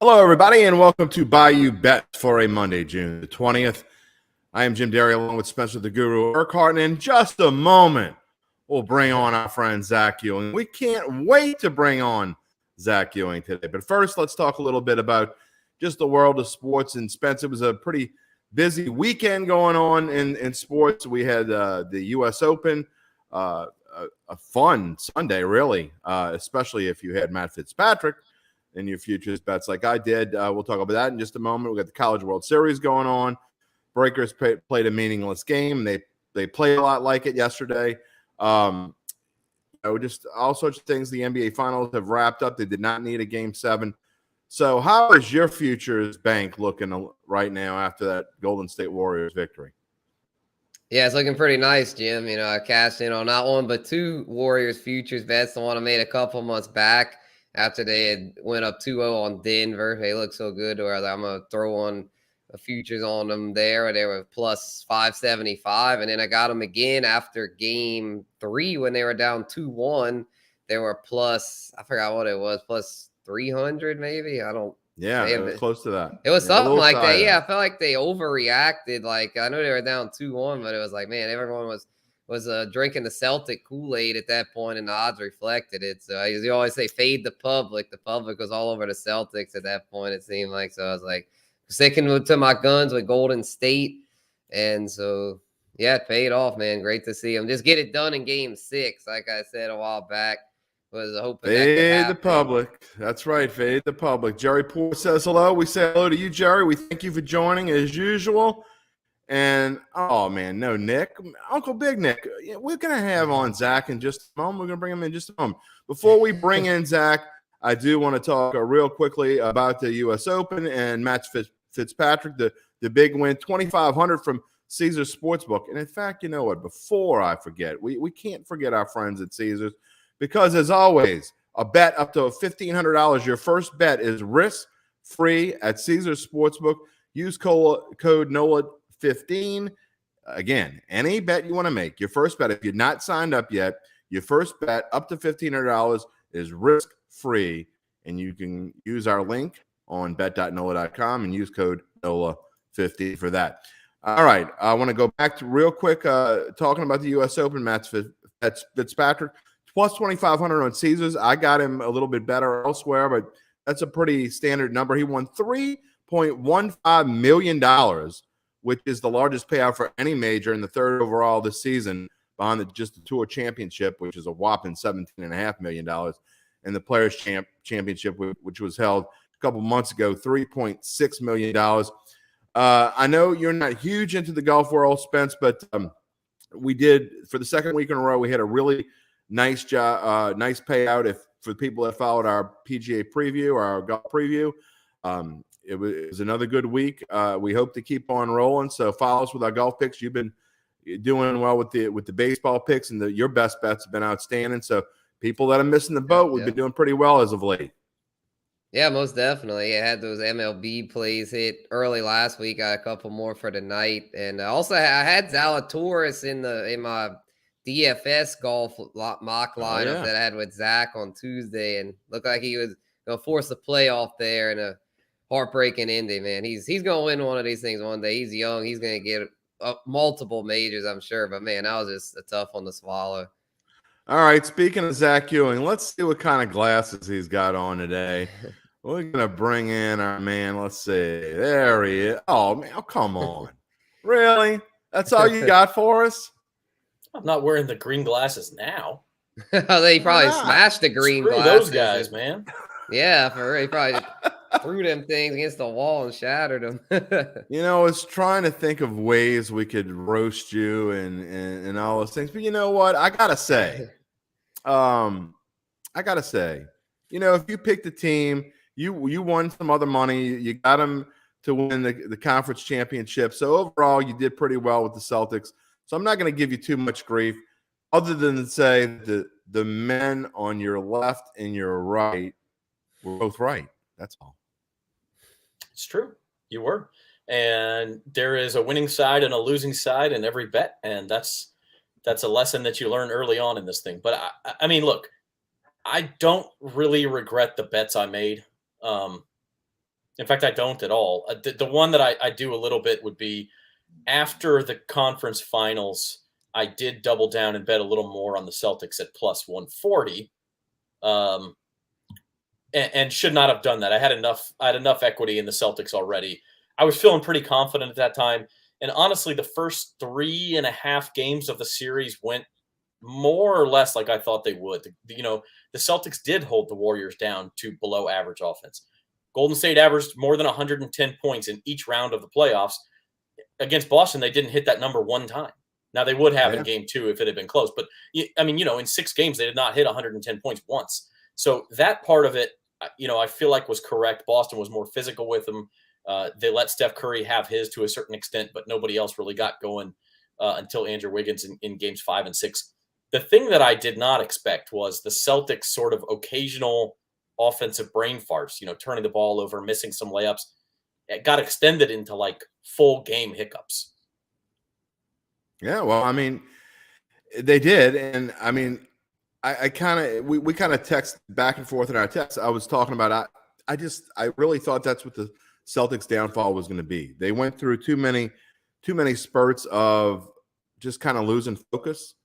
Hello, everybody, and welcome to Bayou Bets for a Monday, June the 20th. I am Jim Derry, along with Spencer the Guru Urquhart, and in just a moment, we'll bring on our friend Zach Ewing. We can't wait to bring on Zach Ewing today. But first, let's talk a little bit about just the world of sports. And Spencer, it was a pretty busy weekend going on in sports. We had the U.S. Open, a fun Sunday, really, especially if you had Matt Fitzpatrick in your futures bets like I did. We'll talk about that in just a moment. We got the College World Series going on. Breakers played a meaningless game. They played a lot like it yesterday. Just all sorts of things. The NBA Finals have wrapped up. They did not need a Game 7. So how is your futures bank looking right now after that Golden State Warriors victory? Yeah, it's looking pretty nice, Jim. I cashed in on not one but two Warriors futures bets. The one I made a couple months back after they had went up 2-0 on Denver. They look so good where I'm going to throw on futures on them there. They were plus 575. And then I got them again after game 3 when they were down 2-1. They were plus, I forgot what it was, plus 300 maybe. Yeah, it was close to that. It was something like that. Yeah, I felt like they overreacted. Like, I know they were down 2-1, but it was like, man, everyone was drinking the Celtic Kool-Aid at that point, and the odds reflected it. So you always say fade the public. The public was all over the Celtics at that point, it seemed like. So I was like sticking to my guns with Golden State. And so, yeah, it paid off, man. Great to see them just get it done in game 6, like I said a while back. Was hoping fade the public. That's right. Fade the public. Jerry Poor says hello. We say hello to you, Jerry. We thank you for joining as usual. And, oh, man, no, Nick. Uncle Big Nick. We're going to have on Zach in just a moment. We're going to bring him in just a moment. Before we bring in Zach, I do want to talk real quickly about the U.S. Open and Matt Fitzpatrick, the big win, $2,500 from Caesars Sportsbook. And, in fact, you know what? Before I forget, we can't forget our friends at Caesars. Because, as always, a bet up to $1,500, your first bet is risk-free at Caesars Sportsbook. Use code NOLA15. Again, any bet you want to make, your first bet, if you're not signed up yet, your first bet up to $1,500 is risk-free, and you can use our link on bet.NOLA.com and use code NOLA15 for that. All right, I want to go back to real quick talking about the U.S. Open, Matt Fitzpatrick. Plus 2,500 on Caesars. I got him a little bit better elsewhere, but that's a pretty standard number. He won $3.15 million, which is the largest payout for any major in the third overall this season, behind just the Tour Championship, which is a whopping $17.5 million, and the Players Championship, which was held a couple months ago, $3.6 million. I know you're not huge into the golf world, Spence, but we did, for the second week in a row, we had a really nice job, nice payout for the people that followed our PGA preview or our golf preview. It was another good week. We hope to keep on rolling. So follow us with our golf picks. You've been doing well with the baseball picks, and your best bets have been outstanding. So people that are missing the boat, we've been doing pretty well as of late. Yeah, most definitely. I had those MLB plays hit early last week. Got a couple more for tonight, and also I had Zalatoris in my DFS golf mock lineup that I had with Zach on Tuesday, and looked like he was going to force a playoff there in a heartbreaking ending, man. He's going to win one of these things one day. He's young. He's going to get multiple majors, I'm sure. But, man, that was just a tough one to swallow. All right, speaking of Zach Ewing, let's see what kind of glasses he's got on today. We're going to bring in our man. Let's see. There he is. Oh, man, come on. Really? That's all you got for us? I'm not wearing the green glasses now. They probably smashed the green Screw glasses. those guys, man. Yeah, for real. He probably threw them things against the wall and shattered them. I was trying to think of ways we could roast you and all those things. But you know what? I gotta say, if you picked a team, you won some other money. You got them to win the conference championship. So overall, you did pretty well with the Celtics. So I'm not going to give you too much grief, other than to say the men on your left and your right were both right. That's all. It's true. You were. And there is a winning side and a losing side in every bet. And that's a lesson that you learn early on in this thing. But I mean, look, I don't really regret the bets I made. In fact, I don't at all. The one that I do a little bit would be after the conference finals. I did double down and bet a little more on the Celtics at plus 140, and should not have done that. I had enough equity in the Celtics already. I was feeling pretty confident at that time. And honestly, the first 3.5 games of the series went more or less like I thought they would. The Celtics did hold the Warriors down to below average offense. Golden State averaged more than 110 points in each round of the playoffs. Against Boston, they didn't hit that number one time. Now, they would have in game 2 if it had been close. But, in 6 games, they did not hit 110 points once. So that part of it, I feel like was correct. Boston was more physical with them. They let Steph Curry have his to a certain extent, but nobody else really got going until Andrew Wiggins in games 5 and 6. The thing that I did not expect was the Celtics sort of occasional offensive brain farts, turning the ball over, missing some layups. It got extended into like full game hiccups. Yeah, well, they did. And I kind of, we kind of text back and forth in our text. I was talking about, I really thought that's what the Celtics downfall was going to be. They went through too many spurts of just kind of losing focus.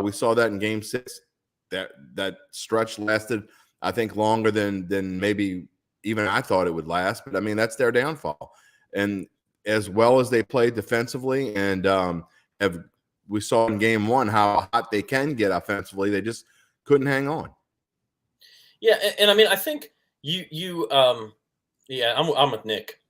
We saw that in game 6. That stretch lasted, I think, longer than maybe even I thought it would last. But that's their downfall. And as well as they played defensively, and we saw in game 1 how hot they can get offensively, they just couldn't hang on. Yeah, and I think I'm with Nick.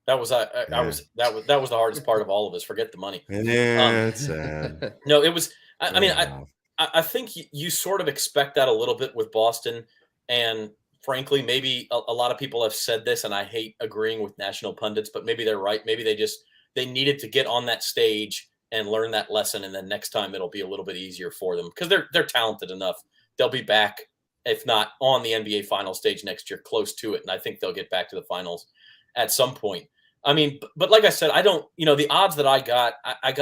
That was the hardest part of all of this. Forget the money. Yeah, it's sad. No, it was. I think you sort of expect that a little bit with Boston, and frankly, maybe a lot of people have said this, and I hate agreeing with national pundits, but maybe they're right. Maybe they needed to get on that stage and learn that lesson, and then next time it'll be a little bit easier for them because they're talented enough. They'll be back, if not on the NBA final stage next year, close to it, and I think they'll get back to the finals at some point. But like I said, I don't. The odds that I got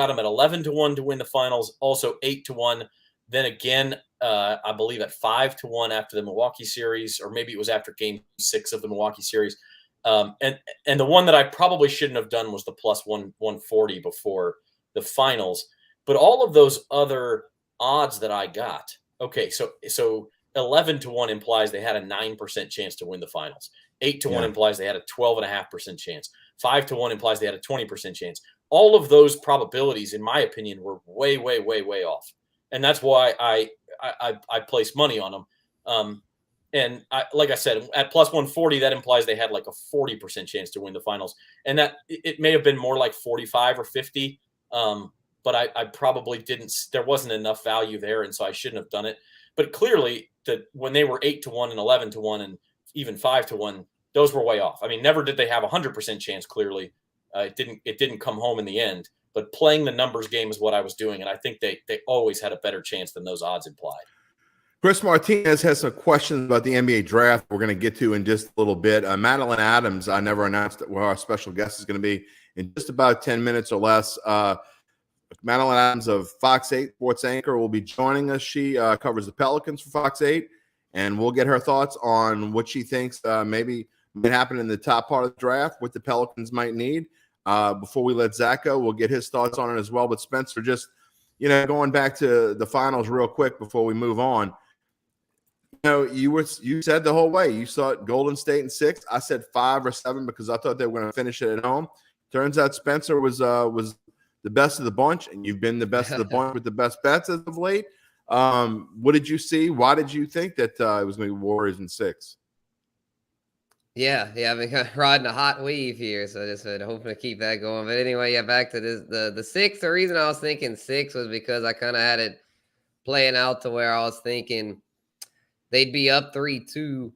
them at 11-1 to win the finals, also 8-1. Then again, I believe at 5-1 after the Milwaukee series, or maybe it was after game 6 of the Milwaukee series. And the one that I probably shouldn't have done was the plus 140 before the finals. But all of those other odds that I got, okay, so 11-1 implies they had a 9% chance to win the finals. 8-1 implies they had a 12.5% chance. 5-1 implies they had a 20% chance. All of those probabilities, in my opinion, were way, way, way, way off. And that's why I placed money on them. And like I said, at plus 140, that implies they had like a 40% chance to win the finals. And that it may have been more like 45 or 50. But I probably didn't. There wasn't enough value there, and so I shouldn't have done it. But clearly, when they were 8-1 and 11-1 and even 5-1, those were way off. Never did they have 100% chance. Clearly, it didn't come home in the end. But playing the numbers game is what I was doing, and I think they always had a better chance than those odds implied. Chris Martinez has some questions about the NBA draft we're going to get to in just a little bit. Madeline Adams, I never announced where our special guest is going to be in just about 10 minutes or less. Madeline Adams of FOX-8 sports anchor will be joining us. She covers the Pelicans for FOX-8, and we'll get her thoughts on what she thinks maybe might happen in the top part of the draft, what the Pelicans might need. Before we let Zach go, we'll get his thoughts on it as well. But Spencer, just going back to the finals real quick before we move on. You said the whole way you saw Golden State in 6. I said 5 or 7 because I thought they were going to finish it at home. Turns out Spencer was the best of the bunch, and you've been the best of the bunch with the best bets as of late. What did you see? Why did you think that it was going to be Warriors in 6? Yeah, I've been kind of riding a hot wave here, so I just been hoping to keep that going. But anyway, back to this. The 6, the reason I was thinking 6 was because I kind of had it playing out to where I was thinking they'd be up 3-2 to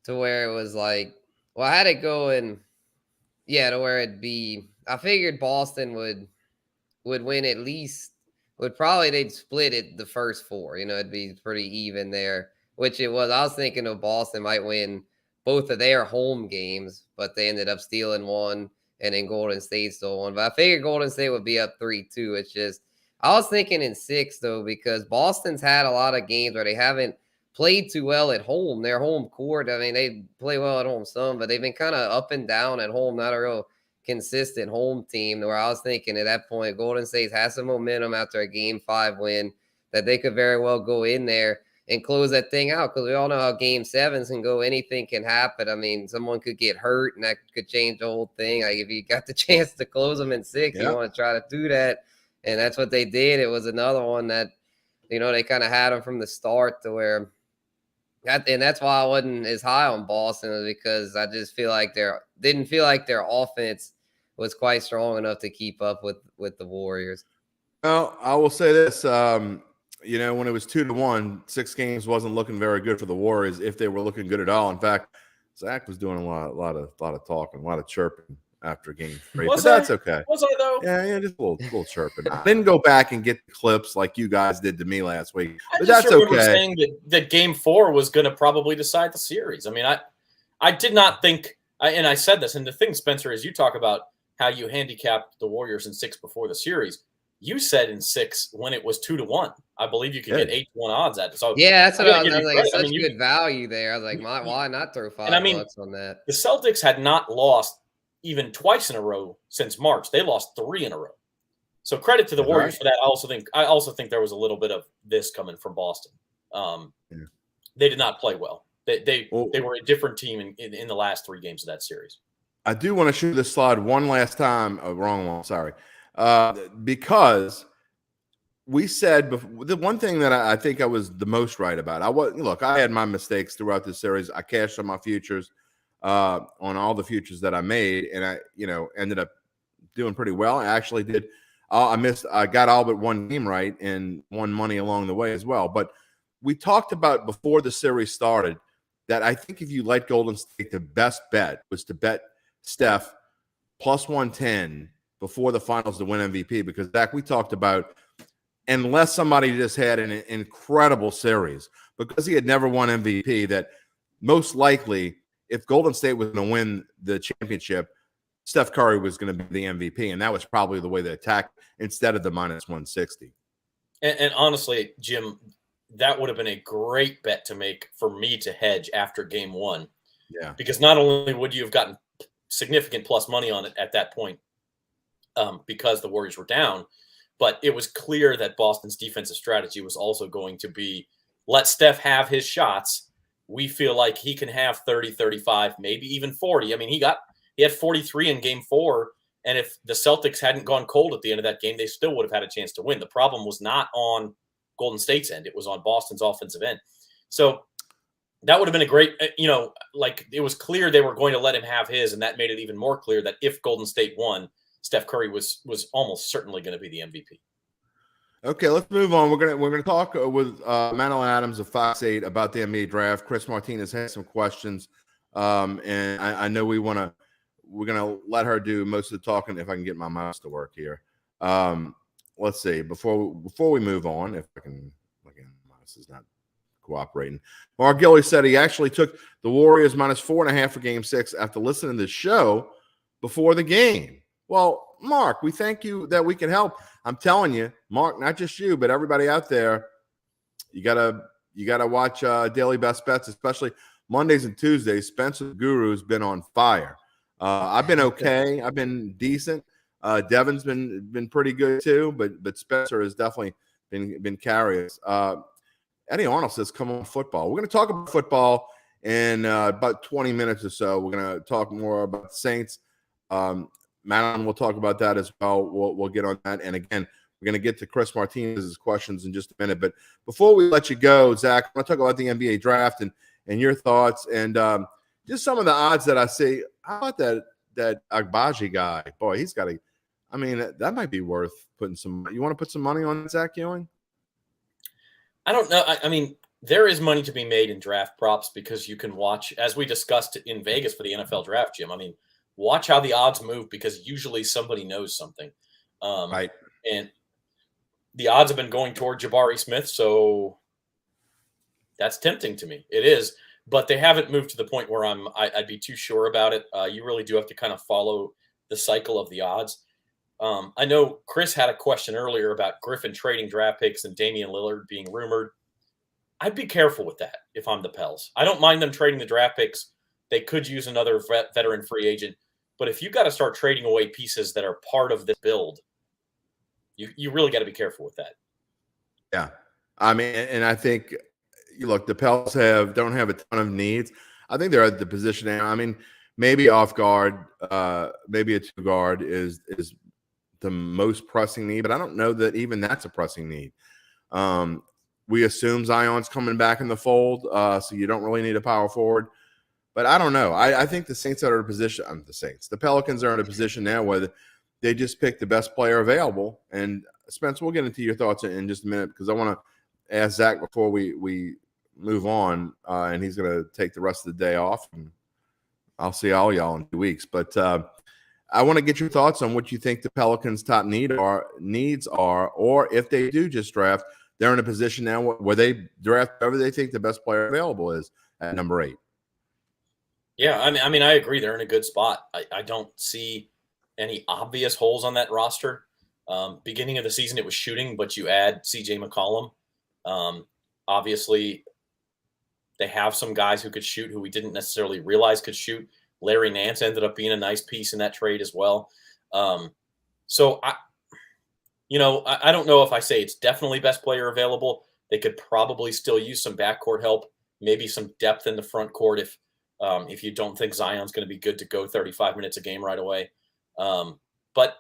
where it was like, well, I had it going, to where it'd be, I figured Boston would win at least, they'd split it the first 4. It'd be pretty even there, which it was. I was thinking Boston might win both of their home games, but they ended up stealing one, and then Golden State stole one. But I figured Golden State would be up 3-2. It's just, I was thinking in 6, though, because Boston's had a lot of games where they haven't played too well at home. Their home court, I mean, they play well at home some, but they've been kind of up and down at home, not a real consistent home team, where I was thinking at that point, Golden State has some momentum after a Game 5 win that they could very well go in there and close that thing out, because we all know how Game 7s can go. Anything can happen. I mean, someone could get hurt, and that could change the whole thing. Like, if you got the chance to close them in 6, you want to try to do that, and that's what they did. It was another one that, they kind of had them from the start to where and that's why I wasn't as high on Boston, because I just didn't feel like their offense was quite strong enough to keep up with the Warriors. Well, I will say this, when it was 2-1, 6 games wasn't looking very good for the Warriors, if they were looking good at all. In fact, Zach was doing a lot of talking, a lot of chirping after Game 3, but that's okay. Was I though? Yeah, just a little chirping. I didn't go back and get the clips like you guys did to me last week, but that's okay. Saying that Game 4 was going to probably decide the series. I mean, I did not think, and I said this, and the thing, Spencer, is you talk about how you handicapped the Warriors in 6 before the series. You said in 6 when it was 2-1. I believe you could get 8-1 odds at it. So yeah, that's what I was like. It's such good value there. I was like, why not throw $5 on that? The Celtics had not lost even twice in a row since March. They lost 3 in a row. So credit to the Warriors for that. I also think there was a little bit of this coming from Boston. They did not play well. They were a different team in the last 3 games of that series. I do want to shoot this slide one last time. Oh, wrong one. Sorry. Because we said before, the one thing that I think I was the most right about. I had my mistakes throughout this series. I cashed on my futures, on all the futures that I made, and I ended up doing pretty well. I actually did. I got all but one game right and won money along the way as well. But we talked about before the series started that I think if you like Golden State, the best bet was to bet Steph plus 110 before the finals to win MVP, because Zach, we talked about, unless somebody just had an incredible series, because he had never won MVP, that most likely if Golden State was going to win the championship, Steph Curry was going to be the MVP, and that was probably the way they attacked instead of the minus 160. And honestly, Jim, that would have been a great bet to make for me to hedge after Game 1. Yeah, because not only would you have gotten significant plus money on it at that point, because the Warriors were down, but it was clear that Boston's defensive strategy was also going to be, let Steph have his shots. We feel like he can have 30, 35, maybe even 40. I mean, he had 43 in Game 4, and if the Celtics hadn't gone cold at the end of that game, they still would have had a chance to win. The problem was not on Golden State's end. It was on Boston's offensive end. So that would have been a great, it was clear they were going to let him have his, and that made it even more clear that if Golden State won, Steph Curry was almost certainly going to be the MVP. Okay, let's move on. We're gonna talk with Madeline Adams of FOX-8 about the NBA draft. Chris Martinez has some questions, and I know we're gonna let her do most of the talking if I can get my mouse to work here. Let's see before we move on, if I can. Again, my mouse is not cooperating. Mark Gilly said he actually took the Warriors minus 4.5 for Game 6 after listening to the show before the game. Well, Mark, we thank you that we can help. I'm telling you, Mark, not just you, but everybody out there, you gotta watch Daily Best Bets, especially Mondays and Tuesdays. Spencer the Guru has been on fire. I've been okay. I've been decent. Devin's been pretty good too, but Spencer has definitely been carriers. Eddie Arnold says, "Come on, football." We're going to talk about football in about 20 minutes or so. We're going to talk more about the Saints. Madeline will talk about that as well. We'll get on that. And again, we're going to get to Chris Martinez's questions in just a minute. But before we let you go, Zach, I want to talk about the NBA draft and your thoughts and just some of the odds that I see. How about that Agbaji guy? Boy, he's got to. I mean, that might be worth putting some. You want to put some money on Zach Ewing? I don't know. I mean, there is money to be made in draft props because you can watch, as we discussed in Vegas for the NFL draft, Jim. I mean, watch how the odds move because usually somebody knows something. Right. And the odds have been going toward Jabari Smith, so that's tempting to me. It is, but they haven't moved to the point where I'd be too sure about it. You really do have to kind of follow the cycle of the odds. I know Chris had a question earlier about Griffin trading draft picks and Damian Lillard being rumored. I'd be careful with that if I'm the Pels. I don't mind them trading the draft picks. They could use another veteran free agent. But if you got to start trading away pieces that are part of this build, you really got to be careful with that. Yeah. I mean, and I think, look, the Pels don't have a ton of needs. I think they're at the position now. I mean, maybe off guard, maybe a 2 guard is the most pressing need, but I don't know that even that's a pressing need. We assume Zion's coming back in the fold, so you don't really need a power forward. But I don't know. I think the Saints are in a position. The Pelicans are in a position now where they just picked the best player available. And Spence, we'll get into your thoughts in just a minute because I want to ask Zach before we move on, and he's going to take the rest of the day off. And I'll see all y'all in 2 weeks. But I want to get your thoughts on what you think the Pelicans' top needs are, or if they do just draft, they're in a position now where they draft whoever they think the best player available is at number 8. Yeah, I mean, I agree. They're in a good spot. I don't see any obvious holes on that roster. Beginning of the season, it was shooting, but you add C.J. McCollum. Obviously, they have some guys who could shoot who we didn't necessarily realize could shoot. Larry Nance ended up being a nice piece in that trade as well. So, I don't know if I say it's definitely best player available. They could probably still use some backcourt help, maybe some depth in the front court if you don't think Zion's going to be good to go 35 minutes a game right away. But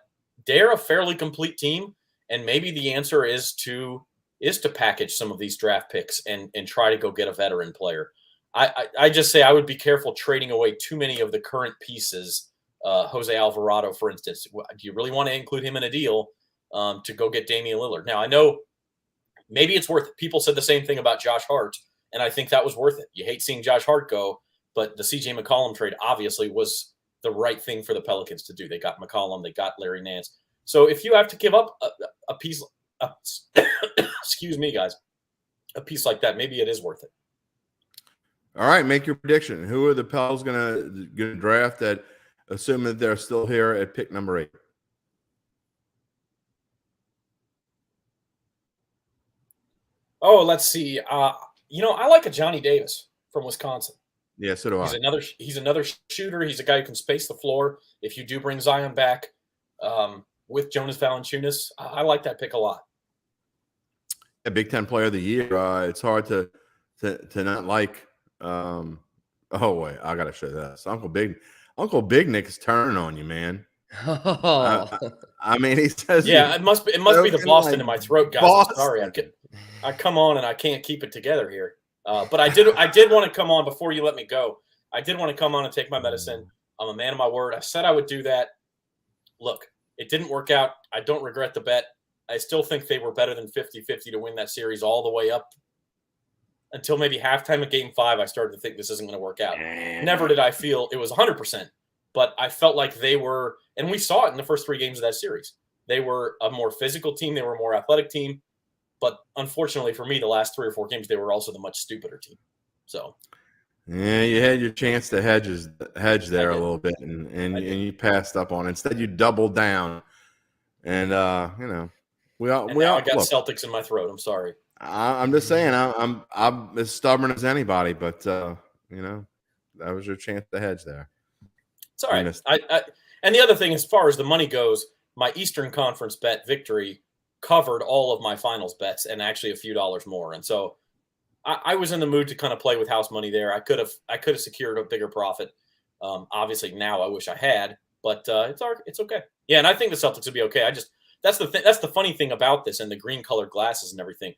they're a fairly complete team, and maybe the answer is to package some of these draft picks and try to go get a veteran player. I just say I would be careful trading away too many of the current pieces. Jose Alvarado, for instance, do you really want to include him in a deal to go get Damian Lillard? Now, I know maybe it's worth it. People said the same thing about Josh Hart, and I think that was worth it. You hate seeing Josh Hart go, but the C.J. McCollum trade obviously was the right thing for the Pelicans to do. They got McCollum, they got Larry Nance. So if you have to give up a piece, excuse me, guys, a piece like that, maybe it is worth it. All right, make your prediction. Who are the Pels going to draft at, assuming that they're still here at pick number 8? Oh, let's see. I like a Johnny Davis from Wisconsin. Yeah, so do I. He's another shooter. He's a guy who can space the floor. If you do bring Zion back with Jonas Valanciunas, I like that pick a lot. A Big Ten Player of the Year. It's hard to not like. Oh wait, I gotta show that. So Uncle Big Nick is turning on you, man. I mean, he says, "Yeah, it must be the Boston in my throat, guys." I'm sorry, I come on and I can't keep it together here. But I did want to come on before you let me go. I did want to come on and take my medicine. I'm a man of my word. I said I would do that. Look, it didn't work out. I don't regret the bet. I still think they were better than 50-50 to win that series all the way up until maybe halftime of Game 5. I started to think this isn't going to work out. Never did I feel it was 100%, but I felt like they were, and we saw it in the first 3 games of that series. They were a more physical team. They were a more athletic team. But unfortunately for me, the last 3 or 4 games, they were also the much stupider team. So, yeah, you had your chance to hedge there a little bit, and you passed up on it. Instead, you doubled down, and I got Celtics in my throat. I'm sorry. I'm just saying, I'm as stubborn as anybody, but that was your chance to hedge there. It's all right. And the other thing, as far as the money goes, my Eastern Conference bet victory covered all of my finals bets and actually a few dollars more. And so I was in the mood to kind of play with house money there. I could have secured a bigger profit. Obviously now I wish I had, but it's okay. Yeah. And I think the Celtics will be okay. That's the funny thing about this and the green colored glasses and everything.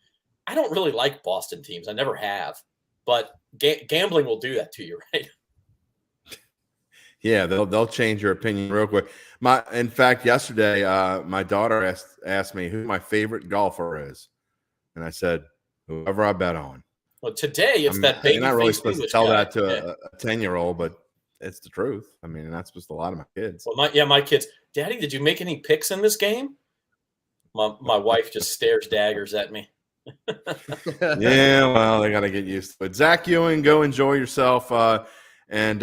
I don't really like Boston teams. I never have, but gambling will do that to you, right? Yeah, they'll change your opinion real quick. In fact, yesterday, my daughter asked me who my favorite golfer is, and I said, whoever I bet on. Well, today it's that baby. You're not really supposed to tell that to a 10-year-old, but it's the truth. I mean, that's just a lot of my kids. Well, my kids. Daddy, did you make any picks in this game? My wife just stares daggers at me. Yeah, well, they got to get used to it. Zach Ewing, go enjoy yourself. And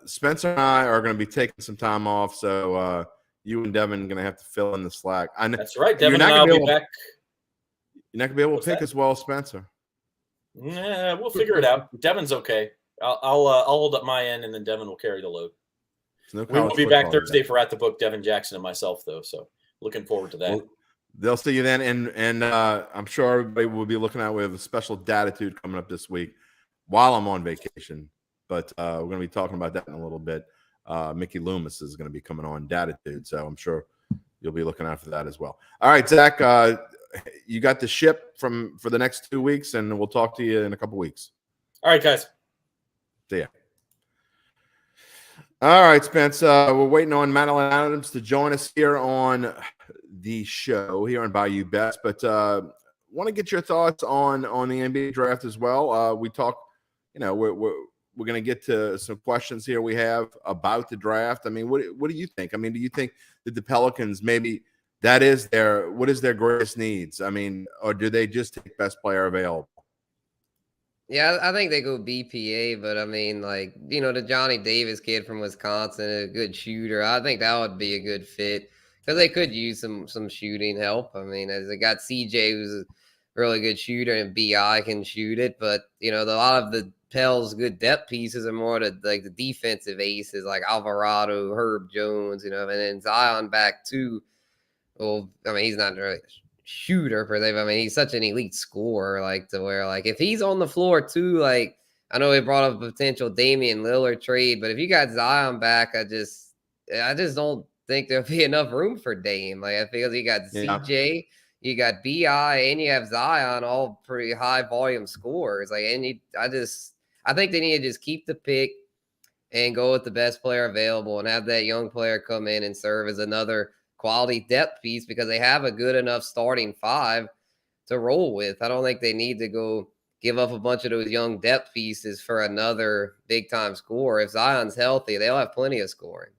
Spencer and I are going to be taking some time off, so you and Devin are going to have to fill in the slack. That's right. Devin and I will be back. You're not going to be able to pick as well as Spencer. Yeah, we'll figure it out. Devin's okay. I'll hold up my end, and then Devin will carry the load. No We will college be back football Thursday today. for At the Book, Devin Jackson and myself, though. So looking forward to that. Well, they'll see you then, and I'm sure everybody will be looking out. We have a special Datitude coming up this week while I'm on vacation, but we're going to be talking about that in a little bit. Mickey Loomis is going to be coming on Datitude, so I'm sure you'll be looking out for that as well. All right, Zach, you got the ship for the next 2 weeks, and we'll talk to you in a couple weeks. All right, guys. See ya. All right, Spence. We're waiting on Madeline Adams to join us here on the show here on Bayou Bets, but want to get your thoughts on the NBA draft as well. We talk, we're going to get to some questions here we have about the draft. I mean, what do you think? I mean, do you think that the Pelicans maybe what is their greatest needs? I mean, or do they just take best player available? Yeah, I think they go BPA, but I mean, like, the Johnny Davis kid from Wisconsin, a good shooter. I think that would be a good fit because they could use some shooting help. I mean, as they got CJ, who's a really good shooter, and BI can shoot it, but a lot of the Pels' good depth pieces are more the defensive aces like Alvarado, Herb Jones, and then Zion back too. Well, I mean, he's not really shooter per se. I mean, he's such an elite scorer, to where if he's on the floor too, I know he brought up a potential Damian Lillard trade, but if you got Zion back, I just don't think there'll be enough room for Dame. I feel you got CJ, you got BI, and you have Zion, all pretty high volume scorers. I think they need to just keep the pick and go with the best player available and have that young player come in and serve as another quality depth piece because they have a good enough starting five to roll with. I don't think they need to go give up a bunch of those young depth pieces for another big time scorer. If Zion's healthy, they'll have plenty of scoring.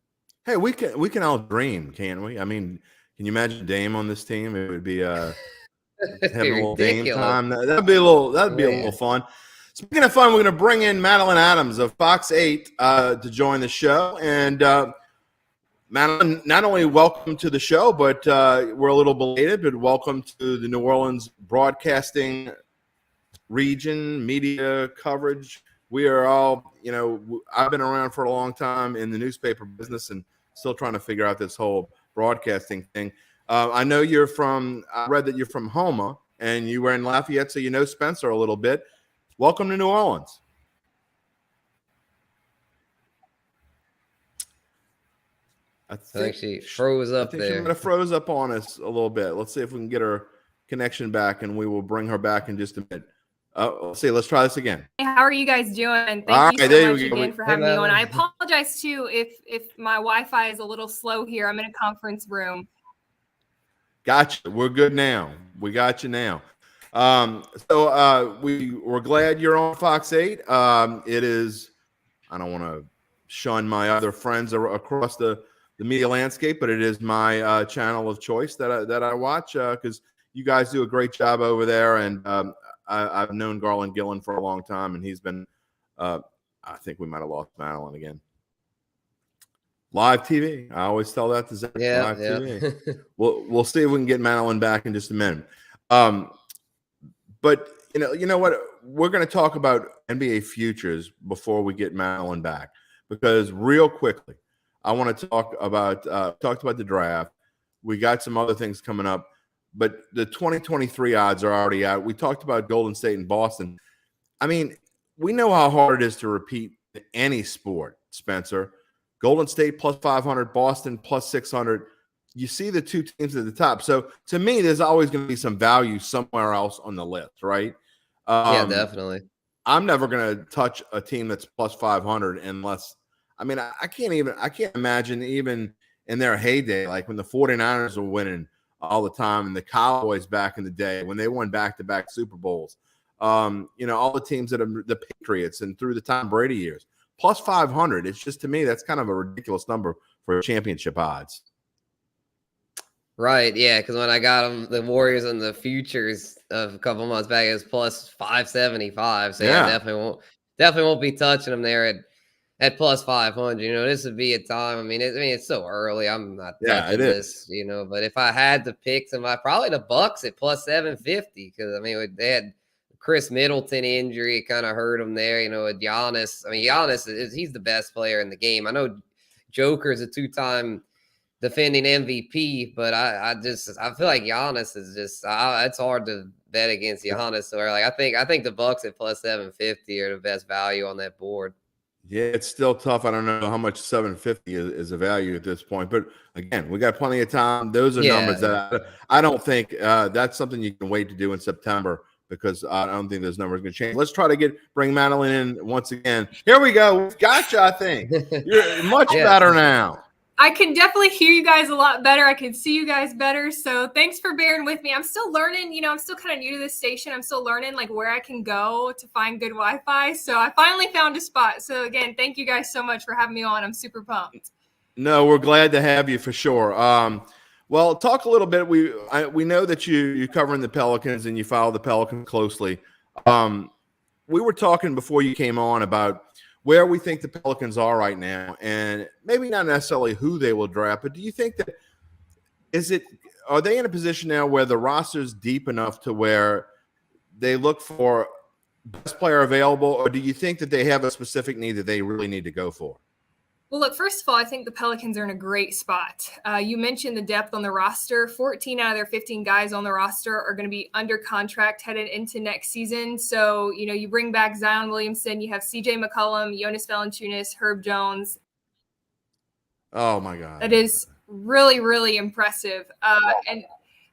Hey, we can all dream, can't we? I mean, can you imagine Dame on this team? It would be having a little Dame time. That'd be a little fun. Speaking of fun, we're going to bring in Madeline Adams of FOX-8 to join the show. And Madeline, not only welcome to the show, but we're a little belated, but welcome to the New Orleans broadcasting region, media coverage. We are all, I've been around for a long time in the newspaper business and still trying to figure out this whole broadcasting thing. I know I read that you're from Houma and you were in Lafayette, so you know Spencer a little bit. Welcome to New Orleans. I think she froze up there. She might have froze up on us a little bit. Let's see if we can get her connection back, and we will bring her back in just a minute. Let's see. Let's try this again. Hey, how are you guys doing? Thank you so much again for having me on. I apologize, too, if my Wi-Fi is a little slow here. I'm in a conference room. Gotcha. We're good now. We got you now. So we're glad you're on FOX-8. It is, I don't want to shun my other friends across the media landscape, but it is my channel of choice that I watch because you guys do a great job over there. And I've known Garland Gillen for a long time, and he's been, I think we might have lost Madeline again. Live TV. I always tell that to Zach. Live TV. We'll see if we can get Madeline back in just a minute. But you know what? We're going to talk about NBA futures before we get Madeline back, because real quickly, I want to talked about the draft. We got some other things coming up, but the 2023 odds are already out. We talked about Golden State and Boston. I mean, we know how hard it is to repeat any sport, Spencer. Golden State plus 500, Boston plus 600. You see the two teams at the top. So to me, there's always going to be some value somewhere else on the list, right? Yeah, definitely. I'm never going to touch a team that's plus 500 unless, I mean, I can't imagine even in their heyday, like when the 49ers were winning all the time and the Cowboys back in the day when they won back-to-back Super Bowls. All the teams that are the Patriots and through the Tom Brady years. Plus 500. It's just, to me, that's kind of a ridiculous number for championship odds. Right, yeah, because when I got them, the Warriors and the futures of a couple months back, it was plus 575. So yeah, definitely won't be touching them there at plus 500. This would be a time. I mean, it's so early. I'm not touching this, But if I had to pick somebody, probably the Bucks at plus 750, because they had Chris Middleton injury kind of hurt him there. With Giannis. I mean, Giannis he's the best player in the game. I know Joker's a 2-time defending MVP, but I feel like Giannis is just it's hard to bet against Giannis. So I think the Bucks at plus 750 are the best value on that board. Yeah, it's still tough. I don't know how much 750 is a value at this point, but again, we got plenty of time. Those are numbers that I don't think that's something you can wait to do in September, because I don't think those numbers are going to change. Let's try to bring Madeline in once again. Here we go. We've got you, I think. You're much better now. I can definitely hear you guys a lot better. I can see you guys better. So thanks for bearing with me. I'm still learning. I'm still kind of new to this station. I'm still learning where I can go to find good Wi-Fi. So I finally found a spot. So again, thank you guys so much for having me on. I'm super pumped. No, we're glad to have you for sure. Well, talk a little bit. We know that you're covering the Pelicans and you follow the Pelicans closely. We were talking before you came on about where we think the Pelicans are right now, and maybe not necessarily who they will draft, but do you think that are they in a position now where the roster's deep enough to where they look for best player available, or do you think that they have a specific need that they really need to go for? Well, look, first of all, I think the Pelicans are in a great spot. You mentioned the depth on the roster. 14 out of their 15 guys on the roster are going to be under contract headed into next season. So, you bring back Zion Williamson, you have CJ McCollum, Jonas Valanciunas, Herb Jones. Oh, my God. That is really, really impressive. And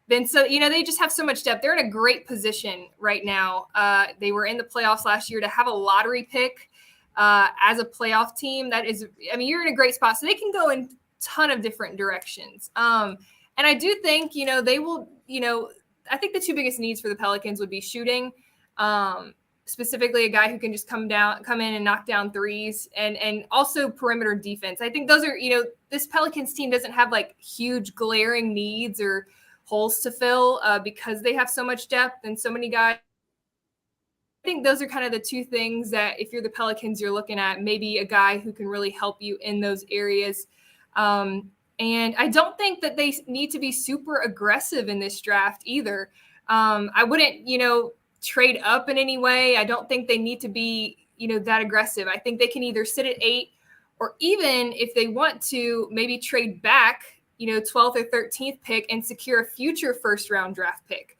then, so, they just have so much depth. They're in a great position right now. They were in the playoffs last year. To have a lottery pick as a playoff team, you're in a great spot. So they can go in a ton of different directions. And I do think, they will, I think the two biggest needs for the Pelicans would be shooting, specifically a guy who can just come in and knock down threes, and also perimeter defense. I think those are, this Pelicans team doesn't have huge glaring needs or holes to fill because they have so much depth and so many guys. I think those are kind of the two things that if you're the Pelicans, you're looking at maybe a guy who can really help you in those areas. And I don't think that they need to be super aggressive in this draft either. I wouldn't, trade up in any way. I don't think they need to be, that aggressive. I think they can either sit at 8, or even if they want to, maybe trade back, 12th or 13th pick and secure a future first round draft pick.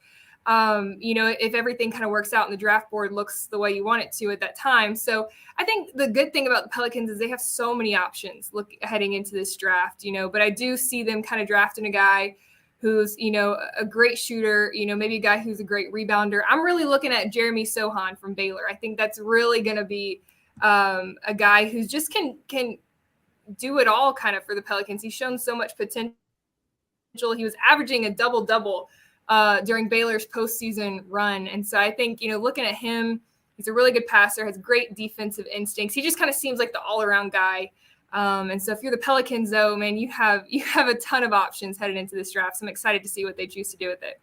If everything kind of works out and the draft board looks the way you want it to at that time. So I think the good thing about the Pelicans is they have so many options heading into this draft, but I do see them kind of drafting a guy who's, a great shooter, maybe a guy who's a great rebounder. I'm really looking at Jeremy Sohan from Baylor. I think that's really going to be a guy who just can do it all kind of for the Pelicans. He's shown so much potential. He was averaging a double-double during Baylor's postseason run. And so I think, looking at him, he's a really good passer, has great defensive instincts. He just kind of seems like the all-around guy. And so if you're the Pelicans, though, man, you have a ton of options headed into this draft. So I'm excited to see what they choose to do with it.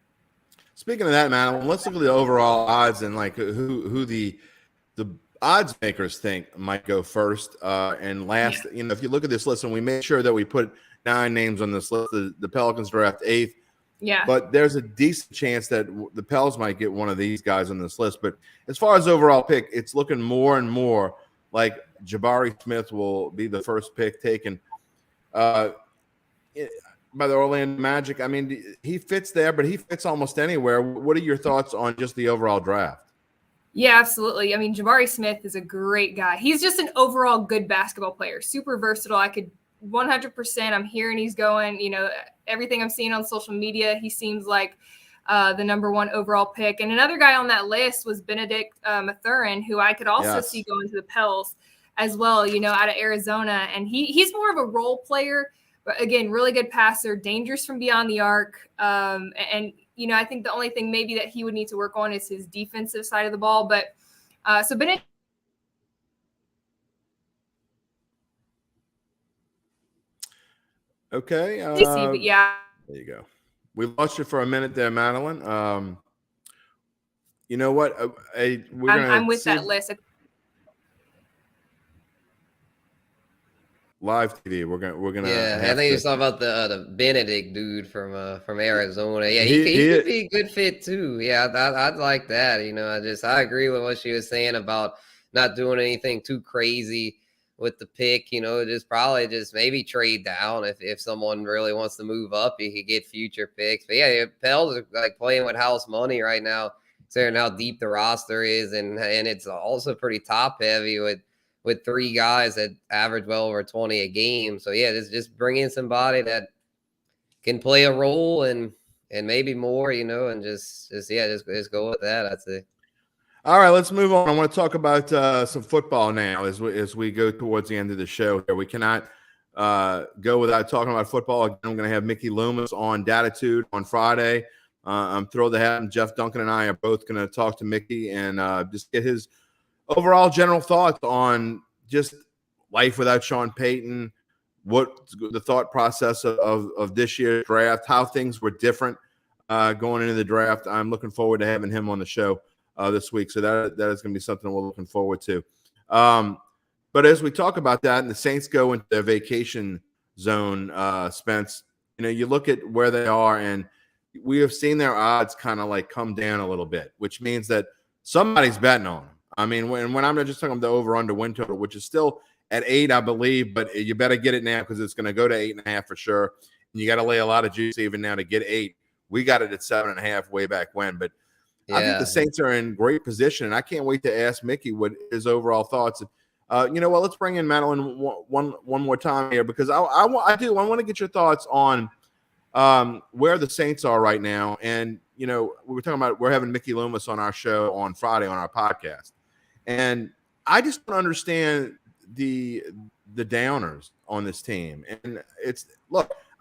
Speaking of that, man, let's look at the overall odds and who the odds makers think might go first and last. Yeah. If you look at this list, and we made sure that we put 9 names on this list, the Pelicans draft 8th. Yeah. But there's a decent chance that the Pels might get one of these guys on this list. But as far as overall pick, it's looking more and more like Jabari Smith will be the first pick taken by the Orlando Magic. I mean, he fits there, but he fits almost anywhere. What are your thoughts on just the overall draft? Yeah, absolutely. I mean, Jabari Smith is a great guy. He's just an overall good basketball player, super versatile. I could 100%. I'm hearing he's going, everything I'm seeing on social media, he seems like the number 1 overall pick. And another guy on that list was Benedict Mathurin, who I could also see going to the Pels as well, out of Arizona. And he's more of a role player, but again, really good passer, dangerous from beyond the arc. And I think the only thing maybe that he would need to work on is his defensive side of the ball. But so Benedict. Okay. But yeah. There you go. We lost you for a minute there, Madeline. You know what? I'm with that list. live TV. We're gonna. Yeah, I think you're talking about the Benedict dude from Arizona. Yeah, he could be a good fit too. Yeah, I'd like that. I agree with what she was saying about not doing anything too crazy with the pick. Just maybe trade down if someone really wants to move up. You could get future picks. But yeah, Pels are like playing with house money right now, considering how deep the roster is, and it's also pretty top heavy with three guys that average well over 20 a game. So yeah, just bring in somebody that can play a role and maybe more, and just go with that, I'd say. All right, let's move on. I want to talk about some football now as we go towards the end of the show here. We cannot go without talking about football. Again, I'm going to have Mickey Loomis on Datitude on Friday. I'm thrilled to have him. Jeff Duncan and I are both going to talk to Mickey and just get his overall general thoughts on just life without Sean Payton, what the thought process of this year's draft, how things were different going into the draft. I'm looking forward to having him on the show this week. So that is going to be something we're looking forward to. But as we talk about that and the Saints go into their vacation zone, Spence, you look at where they are and we have seen their odds kind of like come down a little bit, which means that somebody's betting on them. I mean, when I'm not just talking about the over-under win total, which is still at 8, I believe, but you better get it now because it's going to go to 8.5 for sure. And you got to lay a lot of juice even now to get 8. We got it at 7.5 way back when, but yeah. I think the Saints are in great position, and I can't wait to ask Mickey what his overall thoughts. You know what? Let's bring in Madeline one more time here because I want to get your thoughts on where the Saints are right now. And we were talking about we're having Mickey Loomis on our show on Friday on our podcast. And I just don't understand the downers on this team. And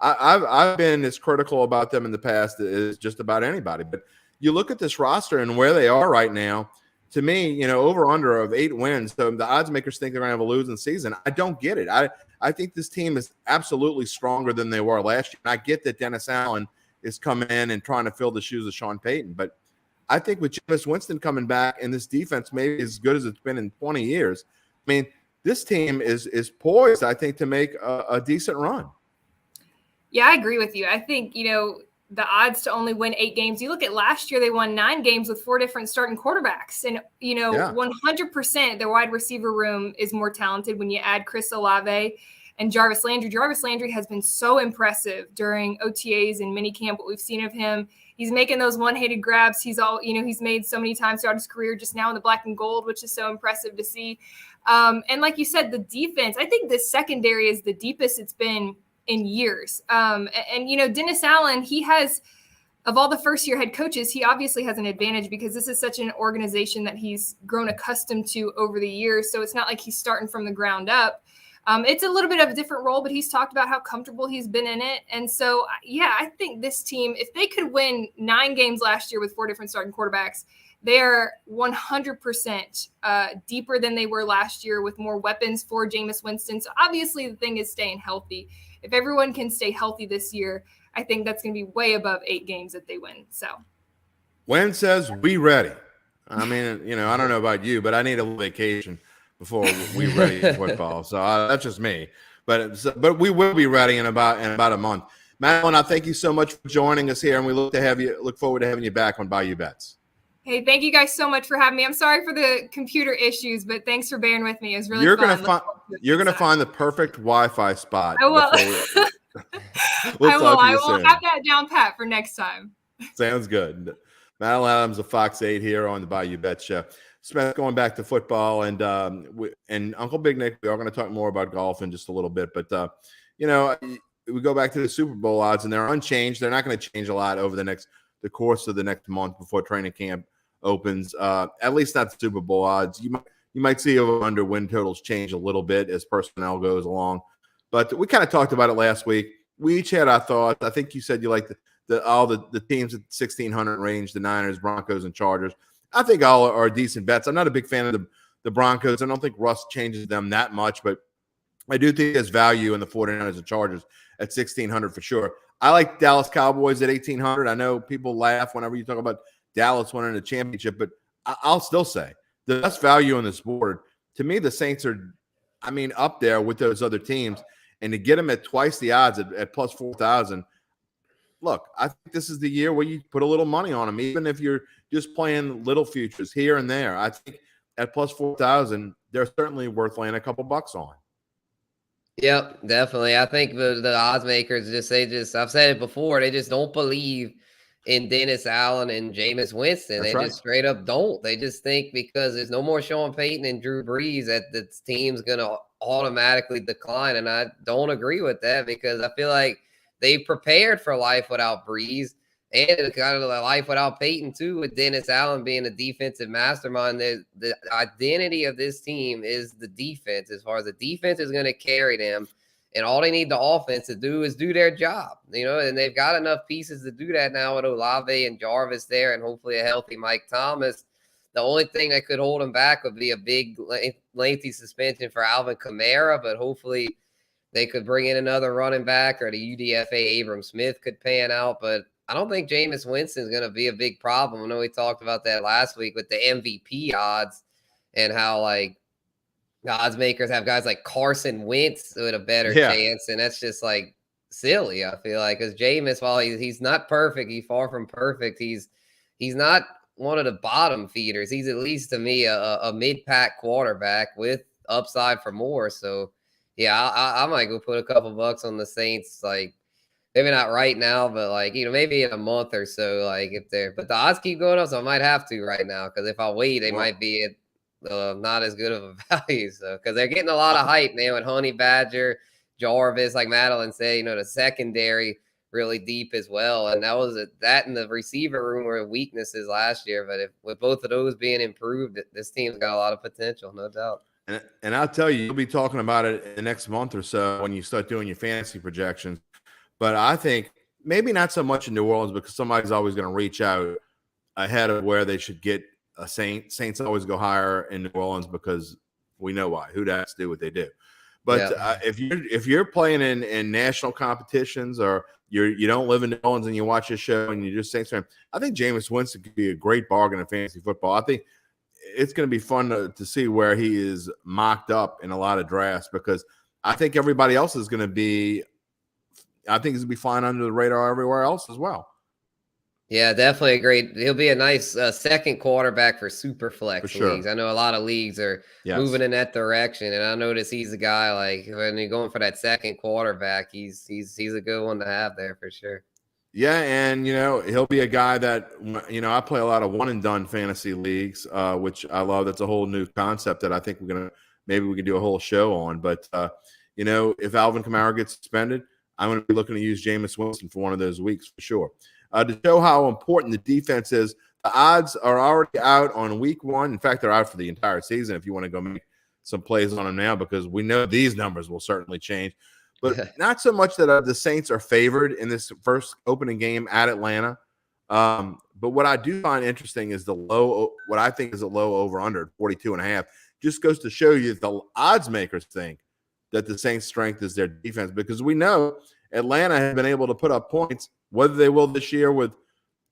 I've been as critical about them in the past as just about anybody. But you look at this roster and where they are right now. To me, over under of 8 wins. So the odds makers think they're going to have a losing season. I don't get it. I think this team is absolutely stronger than they were last year. And I get that Dennis Allen is coming in and trying to fill the shoes of Sean Payton, but I think with Jameis Winston coming back and this defense maybe as good as it's been in 20 years, I mean, this team is poised, I think, to make a decent run. Yeah, I agree with you. I think, the odds to only win 8 games, you look at last year, they won 9 games with 4 different starting quarterbacks. And, 100% their wide receiver room is more talented when you add Chris Olave and Jarvis Landry. Jarvis Landry has been so impressive during OTAs and minicamp, what we've seen of him. He's making those one-handed grabs. He's made so many times throughout his career, just now in the black and gold, which is so impressive to see. And like you said, the defense, I think this secondary is the deepest it's been in years. And Dennis Allen, he has, of all the first-year head coaches, he obviously has an advantage because this is such an organization that he's grown accustomed to over the years. So it's not like he's starting from the ground up. It's a little bit of a different role, but he's talked about how comfortable he's been in it. And so, yeah, I think this team, if they could win 9 games last year with 4 different starting quarterbacks, they're 100% deeper than they were last year with more weapons for Jameis Winston. So obviously the thing is staying healthy. If everyone can stay healthy this year, I think that's going to be way above 8 games that they win. So Wen says we ready. I mean, I don't know about you, but I need a vacation before we ready for football. So that's just me. But we will be ready in about a month. Madeline, I thank you so much for joining us here, and we look forward to having you back on Bayou Bets. Hey, thank you guys so much for having me. I'm sorry for the computer issues, but thanks for bearing with me. It was really fun. You're gonna find the perfect Wi-Fi spot. I will. I will have that down pat for next time. Sounds good. Madeline Adams of FOX-8 here on the Bayou Bets show. Spence, going back to football and Uncle Big Nick, we are going to talk more about golf in just a little bit, but we go back to the Super Bowl odds and they're unchanged. They're not going to change a lot over the course of the next month before training camp opens. At least not the Super Bowl odds. You might see over/under win totals change a little bit as personnel goes along, but we kind of talked about it last week. We each had our thoughts. I think you said you like all the teams at 1,600 range, the Niners, Broncos, and Chargers. I think all are decent bets. I'm not a big fan of the Broncos. I don't think Russ changes them that much, but I do think there's value in the 49ers and Chargers at 1,600 for sure. I like Dallas Cowboys at 1,800. I know people laugh whenever you talk about Dallas winning the championship, but I'll still say the best value on this board, to me, the Saints are up there with those other teams, and to get them at twice the odds at plus 4,000. Look, I think this is the year where you put a little money on them, even if you're just playing little futures here and there. I think at plus 4,000, they're certainly worth laying a couple bucks on. Yep, definitely. I think the odds makers I've said it before, they just don't believe in Dennis Allen and Jameis Winston. That's They right. just straight up don't. They just think because there's no more Sean Payton and Drew Brees that the team's going to automatically decline. And I don't agree with that because I feel like they prepared for life without Brees and kind of a life without Peyton too, with Dennis Allen being a defensive mastermind. The identity of this team is the defense. As far as the defense is going to carry them, and all they need the offense to do is do their job, and they've got enough pieces to do that now with Olave and Jarvis there, and hopefully a healthy Mike Thomas. The only thing that could hold them back would be a big, lengthy suspension for Alvin Kamara, but hopefully they could bring in another running back, or the UDFA Abram Smith could pan out. But I don't think Jameis Winston is going to be a big problem. I know we talked about that last week with the MVP odds and how, like, the odds makers have guys like Carson Wentz with a better chance, and that's just, like, silly, I feel like, because Jameis, while he's not perfect, he's far from perfect, he's not one of the bottom feeders. He's at least, to me, a mid-pack quarterback with upside for more. So, yeah, I might go put a couple bucks on the Saints, like, maybe not right now, but, like, maybe in a month or so, like, if they're – but the odds keep going up, so I might have to right now, because if I wait, they might be at not as good of a value. So, because they're getting a lot of hype, man, with Honey Badger, Jarvis, like Madeline said, the secondary really deep as well. And that in the receiver room were weaknesses last year. But with both of those being improved, this team's got a lot of potential, no doubt. And I'll tell you, you'll be talking about it in the next month or so when you start doing your fantasy projections. But I think maybe not so much in New Orleans, because somebody's always going to reach out ahead of where they should get a Saints. Saints always go higher in New Orleans because we know why. Who has to do what they do. But if you're playing in national competitions, or you don't live in New Orleans and you watch this show and you're just Saints fan, I think Jameis Winston could be a great bargain in fantasy football. I think it's going to be fun to see where he is mocked up in a lot of drafts, because I think everybody else is going to be – I think he's going to be flying under the radar everywhere else as well. Yeah, definitely he'll be a nice second quarterback for super flex leagues. I know a lot of leagues are moving in that direction, and I notice he's a guy, like, when you're going for that second quarterback, he's a good one to have there for sure. Yeah, and he'll be a guy that I play a lot of one and done fantasy leagues, which I love. That's a whole new concept that I think maybe we can do a whole show on. But if Alvin Kamara gets suspended, I'm going to be looking to use Jameis Winston for one of those weeks for sure. To show how important the defense is, the odds are already out on week 1. In fact, they're out for the entire season if you want to go make some plays on them now, because we know these numbers will certainly change. But not so much that the Saints are favored in this first opening game at Atlanta. But what I do find interesting is what I think is a low over-under, 42.5. Just goes to show you the odds makers think that the Saints' strength is their defense, because we know Atlanta has been able to put up points. Whether they will this year with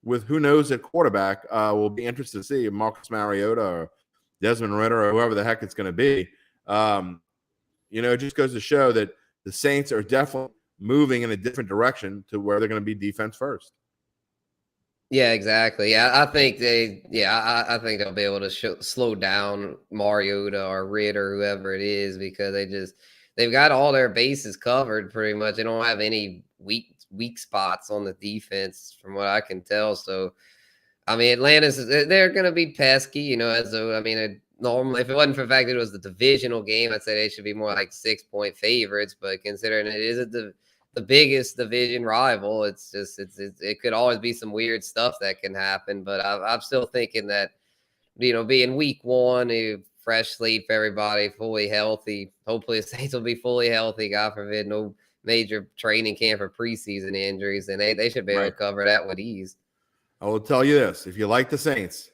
who knows at quarterback, will be interested to see Marcus Mariota or Desmond Ridder or whoever the heck it's going to be. It just goes to show that the Saints are definitely moving in a different direction to where they're going to be defense first. Yeah, exactly. Yeah, I think I think they'll be able to slow down Mariota or Ridder, whoever it is, because they've got all their bases covered pretty much. They don't have any weak spots on the defense from what I can tell. So, I mean, they're going to be pesky, normally, if it wasn't for the fact that it was the divisional game, I'd say they should be more like 6-point favorites. But considering it is the biggest division rival, it could always be some weird stuff that can happen. But I'm still thinking that, being week 1, a fresh slate for everybody, fully healthy. Hopefully the Saints will be fully healthy. God forbid, no major training camp or preseason injuries, and they should be able to cover that with ease. I will tell you this: if you like the Saints,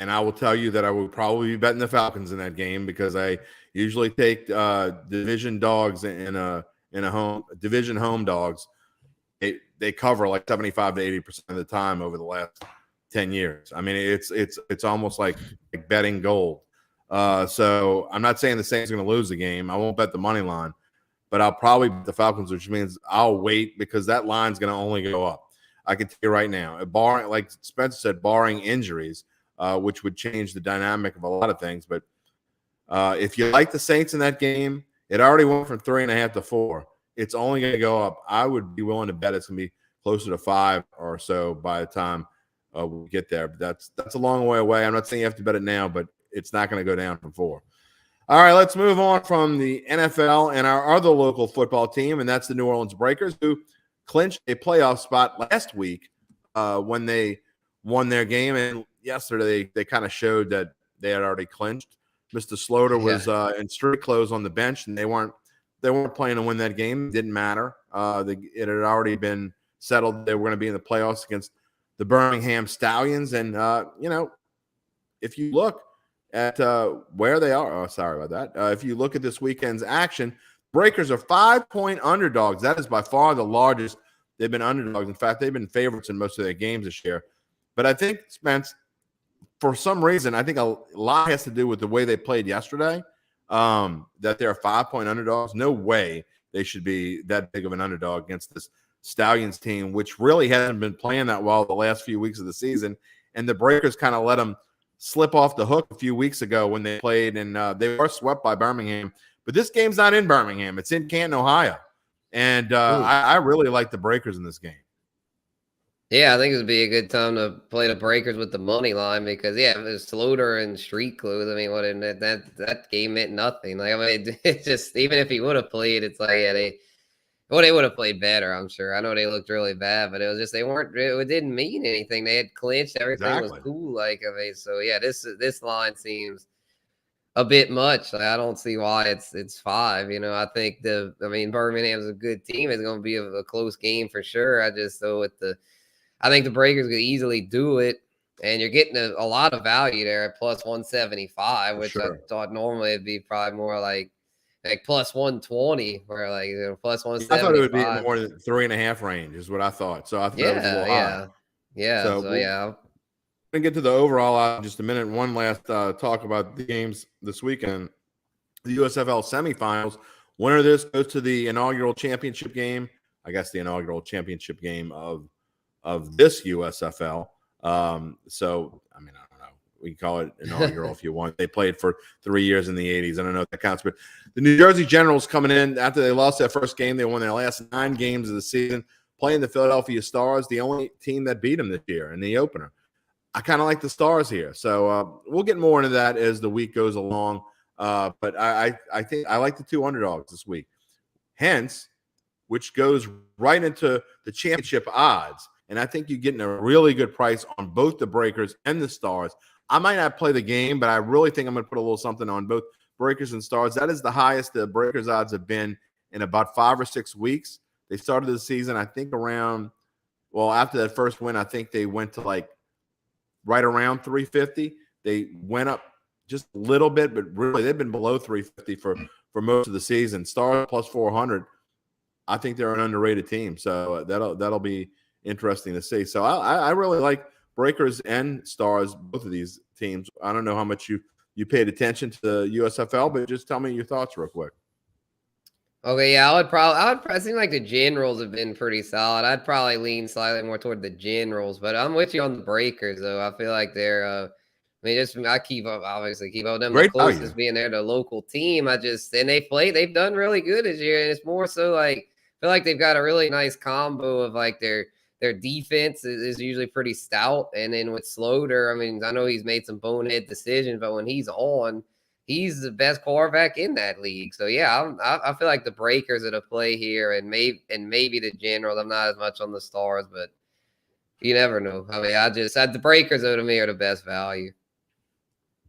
and I will tell you that I will probably be betting the Falcons in that game, because I usually take division dogs in a division home dogs. They cover like 75 to 80% of the time over the last 10 years. I mean, it's almost like betting gold. So I'm not saying the Saints are going to lose the game. I won't bet the money line, but I'll probably bet the Falcons, which means I'll wait because that line's going to only go up. I can tell you right now, barring, like Spencer said, barring injuries, which would change the dynamic of a lot of things. But if you like the Saints in that game, it already went from 3.5 to 4. It's only going to go up. I would be willing to bet it's going to be closer to 5 or so by the time we get there. But that's a long way away. I'm not saying you have to bet it now, but it's not going to go down from 4. All right, let's move on from the NFL and our other local football team, and that's the New Orleans Breakers, who clinched a playoff spot last week when they won their game. And yesterday they kind of showed that they had already clinched. Mr. Slaughter was in street clothes on the bench, and they weren't playing to win that game. It didn't matter. It had already been settled. They were going to be in the playoffs against the Birmingham Stallions. And, if you look at where they are, sorry about that. If you look at this weekend's action, Breakers are 5-point underdogs. That is by far the largest they've been underdogs. In fact, they've been favorites in most of their games this year. But I think, Spence, for some reason, I think a lot has to do with the way they played yesterday, that they're 5-point underdogs. No way they should be that big of an underdog against this Stallions team, which really hasn't been playing that well the last few weeks of the season. And the Breakers kind of let them slip off the hook a few weeks ago when they played, and they were swept by Birmingham. But this game's not in Birmingham. It's in Canton, Ohio. And I really like the Breakers in this game. Yeah, I think it would be a good time to play the Breakers with the money line because, if it was Slaughter and street clothes, I mean, that game meant nothing. Like, I mean, it's just, even if he would have played, it's like, they would have played better, I'm sure. I know they looked really bad, but it was just, it didn't mean anything. They had clinched. Everything was cool. Like, I mean, so yeah, this line seems a bit much. Like, I don't see why it's 5. I think Birmingham's a good team. It's going to be a close game for sure. I think the Breakers could easily do it, and you're getting a lot of value there at plus 175, which I thought normally it'd be probably more like plus 120, or plus 175. I thought it would be more than 3.5 range is what I thought. So I thought that was a little high. Yeah. We'll get to the overall in just a minute. One last talk about the games this weekend. The USFL semifinals. Winner of this goes to the inaugural championship game. I guess the inaugural championship game of this USFL. So, I mean, I don't know. We can call it inaugural if you want. They played for 3 years in the 80s. I don't know if that counts. But the New Jersey Generals coming in after they lost their first game. They won their last 9 games of the season, playing the Philadelphia Stars, the only team that beat them this year in the opener. I kind of like the Stars here. So we'll get more into that as the week goes along. But I think I like the 2 underdogs this week. Hence, which goes right into the championship odds. And I think you're getting a really good price on both the Breakers and the Stars. I might not play the game, but I really think I'm going to put a little something on both Breakers and Stars. That is the highest the Breakers odds have been in about 5 or 6 weeks. They started the season, I think, after that first win, I think they went to right around 350. They went up just a little bit, but really they've been below 350 for most of the season. Stars plus 400. I think they're an underrated team. So that'll be interesting to see. So I really like Breakers and Stars, both of these teams. I don't know how much you paid attention to the USFL, but just tell me your thoughts real quick. Okay, yeah, I would probably seem like the Generals have been pretty solid. I'd probably lean slightly more toward the Generals, but I'm with you on the Breakers though. I feel like they're I keep up them Great the closest value. being there, the local team. And they've done really good this year, and it's more so like I feel like they've got a really nice combo of like their defense is usually pretty stout. And then with Slaughter, I mean, I know he's made some bonehead decisions, but when he's on, he's the best quarterback in that league. So, yeah, I feel like the Breakers are the play here, and maybe the Generals. I'm not as much on the Stars, but you never know. I mean, the Breakers to me are the best value.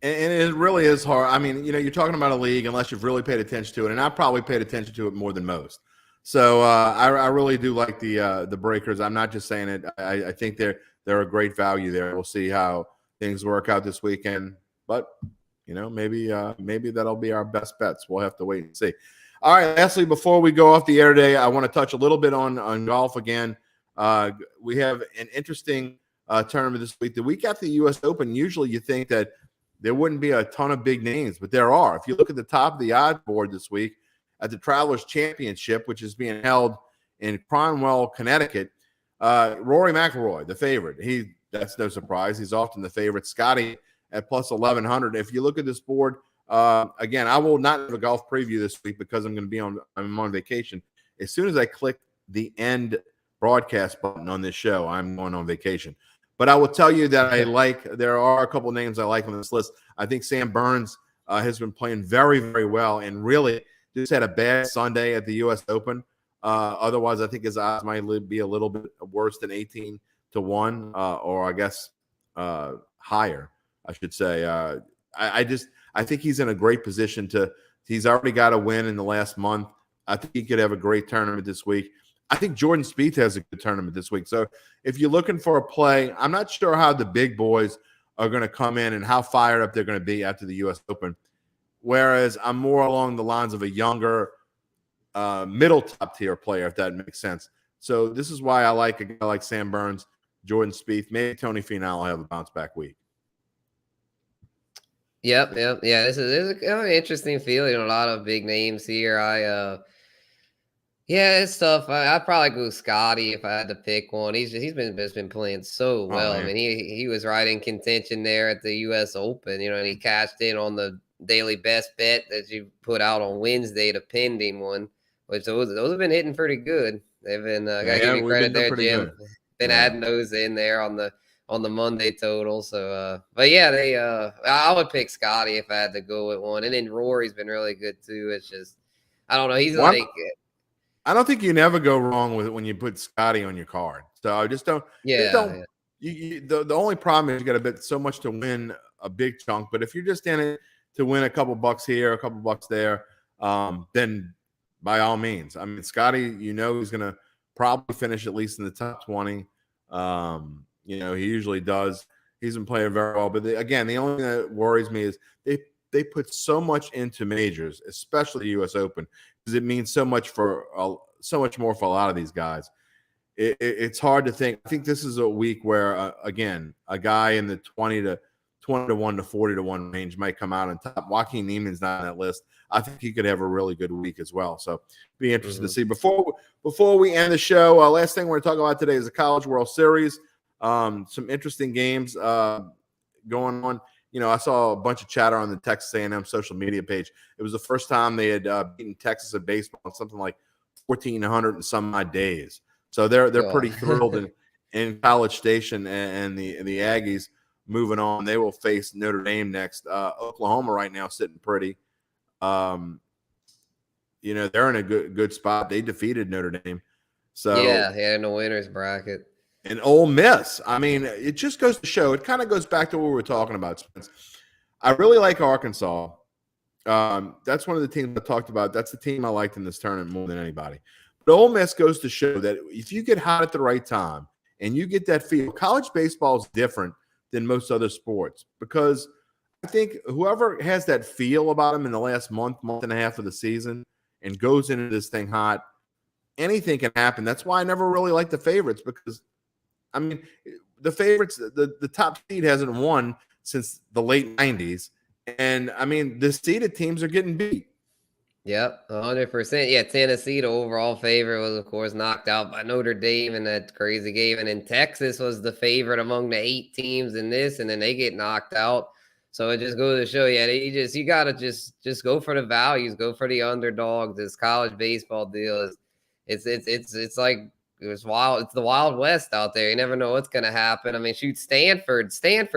And it really is hard. I mean, you're talking about a league unless you've really paid attention to it, and I probably paid attention to it more than most. So I really do like the Breakers. I'm not just saying it. I think they're a great value there. We'll see how things work out this weekend. But, maybe that'll be our best bets. We'll have to wait and see. All right, lastly, before we go off the air today, I want to touch a little bit on golf again. We have an interesting tournament this week. The week after the U.S. Open, usually you think that there wouldn't be a ton of big names, but there are. If you look at the top of the odds board this week at the Travelers Championship, which is being held in Cromwell, Connecticut, Rory McIlroy, the favorite. That's no surprise. He's often the favorite. Scotty at plus 1,100. If you look at this board, again, I will not have a golf preview this week because I'm on vacation. As soon as I click the end broadcast button on this show, I'm going on vacation. But I will tell you that there are a couple of names I like on this list. I think Sam Burns has been playing very, very well and really just had a bad Sunday at the U.S. Open. Otherwise, I think his odds might be a little bit worse than 18-1, or I guess higher, I should say. I think he's in a great position he's already got a win in the last month. I think he could have a great tournament this week. I think Jordan Spieth has a good tournament this week. So if you're looking for a play, I'm not sure how the big boys are going to come in and how fired up they're going to be after the U.S. Open. Whereas I'm more along the lines of a younger, middle top tier player, if that makes sense. So this is why I like a guy like Sam Burns, Jordan Spieth, maybe Tony Finau will have a bounce back week. Yep. Yeah, this is a kind of interesting field. A lot of big names here. Yeah, it's tough. I'd probably go Scotty if I had to pick one. He's been playing so well. I mean, he was right in contention there at the U.S. Open, and he cashed in on the daily best bet that you put out on Wednesday, the pending one, which those have been hitting pretty good. They've been gotta give you credit there, Jim. Been adding those in there on the Monday total. So, but yeah, I would pick Scotty if I had to go with one, and then Rory's been really good too. It's just I don't know. He's I don't think you never go wrong with it when you put Scotty on your card. So I just don't. Yeah. The only problem is you got to bet so much to win a big chunk. But if you're just in it to win a couple bucks here, a couple bucks there, then by all means. I mean, Scotty, he's going to probably finish at least in the top 20. He usually does. He's been playing very well. But again, the only thing that worries me is they put so much into majors, especially the U.S. Open, because it means so much more for a lot of these guys. It's hard to think. I think this is a week where, again, a guy in the 20 to 1 to 40 to 1 range might come out on top. Joaquin Neiman's not on that list. I think he could have a really good week as well. So be interested to see. Before we end the show, last thing we're going to talk about today is the College World Series. Some interesting games going on. I saw a bunch of chatter on the Texas A&M social media page. It was the first time they had beaten Texas at baseball in something like 1,400 and some odd days. So they're pretty thrilled in College Station, and the Aggies moving on. They will face Notre Dame next. Oklahoma right now sitting pretty. They're in a good spot. They defeated Notre Dame. So in the winner's bracket. And Ole Miss, I mean, it just goes to show. It kind of goes back to what we were talking about, Spence. I really like Arkansas. That's one of the teams I talked about. That's the team I liked in this tournament more than anybody. But Ole Miss goes to show that if you get hot at the right time and you get that feel, college baseball is different than most other sports, because I think whoever has that feel about them in the last month and a half of the season and goes into this thing hot, anything can happen. That's why I never really liked the favorites, because I mean, the favorites, the top seed hasn't won since the late 90s. And, I mean, the seeded teams are getting beat. Yep, 100%. Yeah, Tennessee, the overall favorite, was, of course, knocked out by Notre Dame in that crazy game. And then Texas was the favorite among the 8 teams in this, and then they get knocked out. So it just goes to show you got to just go for the values, go for the underdog. This college baseball deal it's like, it's wild. It's the Wild West out there. You never know what's going to happen. I mean, shoot, Stanford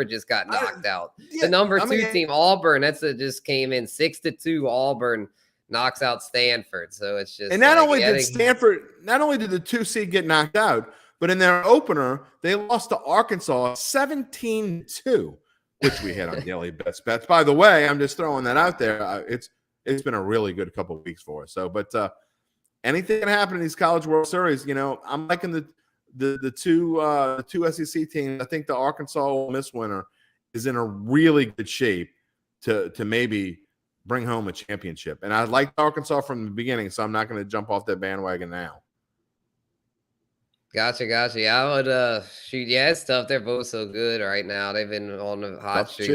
just got knocked out. The number 2 team, Auburn, just came in 6-2. Auburn knocks out Stanford. So it's just. And not only did the 2 seed get knocked out, but in their opener, they lost to Arkansas 17-2, which we had on daily bets. By the way, I'm just throwing that out there. It's been a really good couple of weeks for us. So, but anything can happen in these College World Series. I'm liking the two SEC teams. I think the Arkansas Ole Miss winner is in a really good shape to maybe bring home a championship. And I liked Arkansas from the beginning, so I'm not going to jump off that bandwagon now. Gotcha. Yeah, I would shoot. Yeah, it's tough. They're both so good right now. They've been on the hot streak.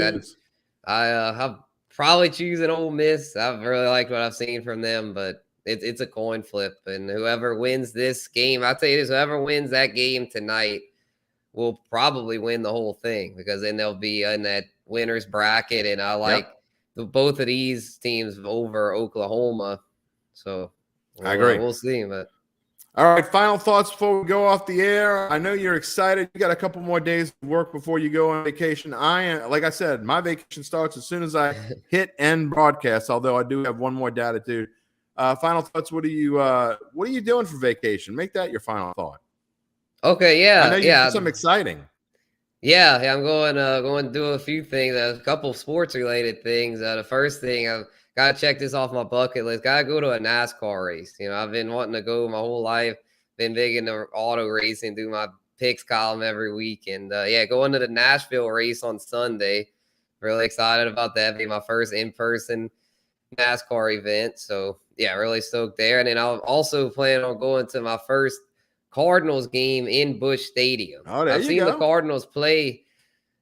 I'll probably choose an Ole Miss. I've really liked what I've seen from them, but it's a coin flip. And whoever wins this game, I'll tell you this, whoever wins that game tonight will probably win the whole thing, because then they'll be in that winner's bracket. And I like both of these teams over Oklahoma. So I agree. We'll see. But all right, final thoughts before we go off the air. I know you're excited. You got a couple more days of work before you go on vacation. Like I said, my vacation starts as soon as I hit end broadcast, although I do have one more data too. Final thoughts. What are you doing for vacation? Make that your final thought. Okay, yeah. I know you did something exciting. Yeah, I'm going to do a few things, a couple sports related things. The first thing, I've got to check this off my bucket list. Got to go to a NASCAR race. I've been wanting to go my whole life. Been big into auto racing, do my picks column every week. And going to the Nashville race on Sunday. Really excited about that. Be my first in-person NASCAR event. So yeah, really stoked there. And then I'll also plan on going to my first Cardinals game in Busch Stadium. I've seen the Cardinals play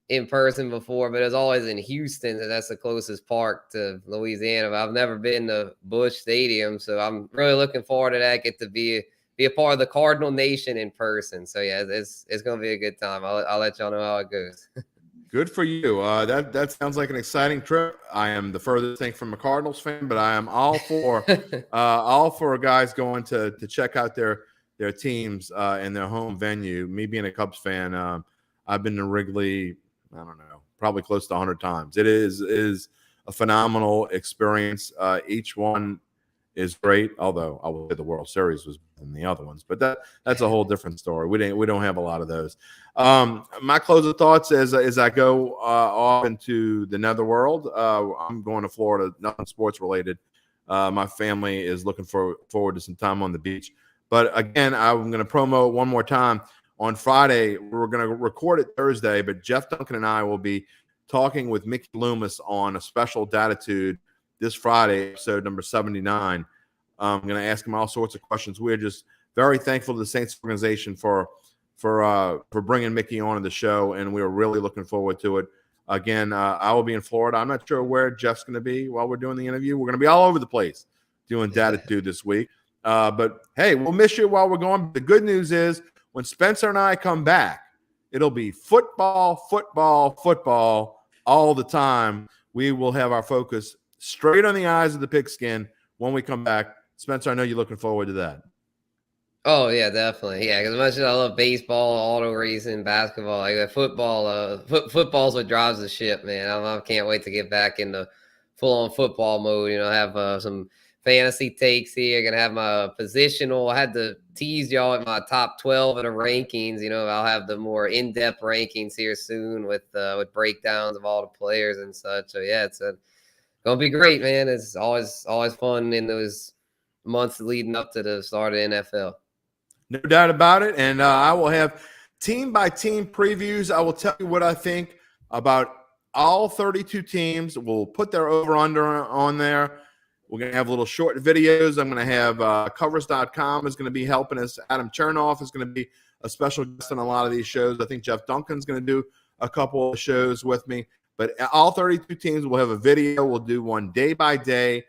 in person before, but it's always in Houston, and that's the closest park to Louisiana. But I've never been to Busch Stadium, so I'm really looking forward to that. Get to be a part of the Cardinal Nation in person. So yeah, it's going to be a good time. I'll let y'all know how it goes. Good for you. That sounds like an exciting trip. I am the furthest thing from a Cardinals fan, but I am all for guys going to check out their teams in their home venue. Me being a Cubs fan, I've been to Wrigley, I don't know, probably close to 100 times. It is a phenomenal experience. Each one is great, although I will say the World Series was better than the other ones, but that's a whole different story. We don't have a lot of those. My closing thoughts as I go off into the netherworld, I'm going to Florida, nothing sports related. My family is looking forward to some time on the beach. But again, I'm going to promo one more time. On Friday, we're going to record it Thursday, but Jeff Duncan and I will be talking with Mickey Loomis on a special Datitude this Friday, episode number 79. I'm going to ask him all sorts of questions. We're just very thankful to the Saints organization for bringing Mickey on the show, and we're really looking forward to it. Again, I will be in Florida. I'm not sure where Jeff's going to be while we're doing the interview. We're going to be all over the place doing Datitude this week. But hey, we'll miss you while we're going. The good news is when Spencer and I come back, it'll be football all the time. We will have our focus straight on the eyes of the pigskin when we come back. Spencer, I know you're looking forward to that. Oh yeah, definitely. Yeah, because as much as I love baseball, auto racing, basketball, like football, football's what drives the ship, man. I can't wait to get back into full-on football mode. Have some fantasy takes here. Gonna have my positional. I had to tease y'all at my top 12 of the rankings. I'll have the more in-depth rankings here soon with breakdowns of all the players and such. So yeah, it's gonna be great, man. It's always fun in those months leading up to the start of the NFL. No doubt about it. And I will have team by team previews. I will tell you what I think about all 32 teams. We'll put their over-under on there. We're going to have little short videos. I'm going to have covers.com is going to be helping us. Adam Chernoff is going to be a special guest on a lot of these shows. I think Jeff Duncan's going to do a couple of shows with me. But all 32 teams will have a video. We'll do one day by day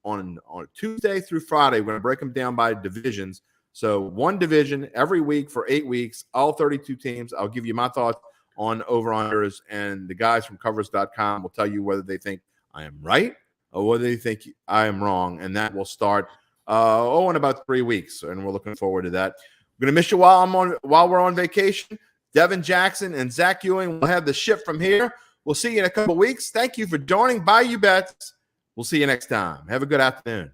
on Tuesday through Friday. We're going to break them down by divisions. So one division every week for 8 weeks, all 32 teams. I'll give you my thoughts on over-unders, and the guys from covers.com will tell you whether they think I am right or whether they think I am wrong. And that will start in about 3 weeks, and we're looking forward to that. We're going to miss you while we're on vacation. Devin Jackson and Zach Ewing will have the ship from here. We'll see you in a couple of weeks. Thank you for joining Bayou Bets. We'll see you next time. Have a good afternoon.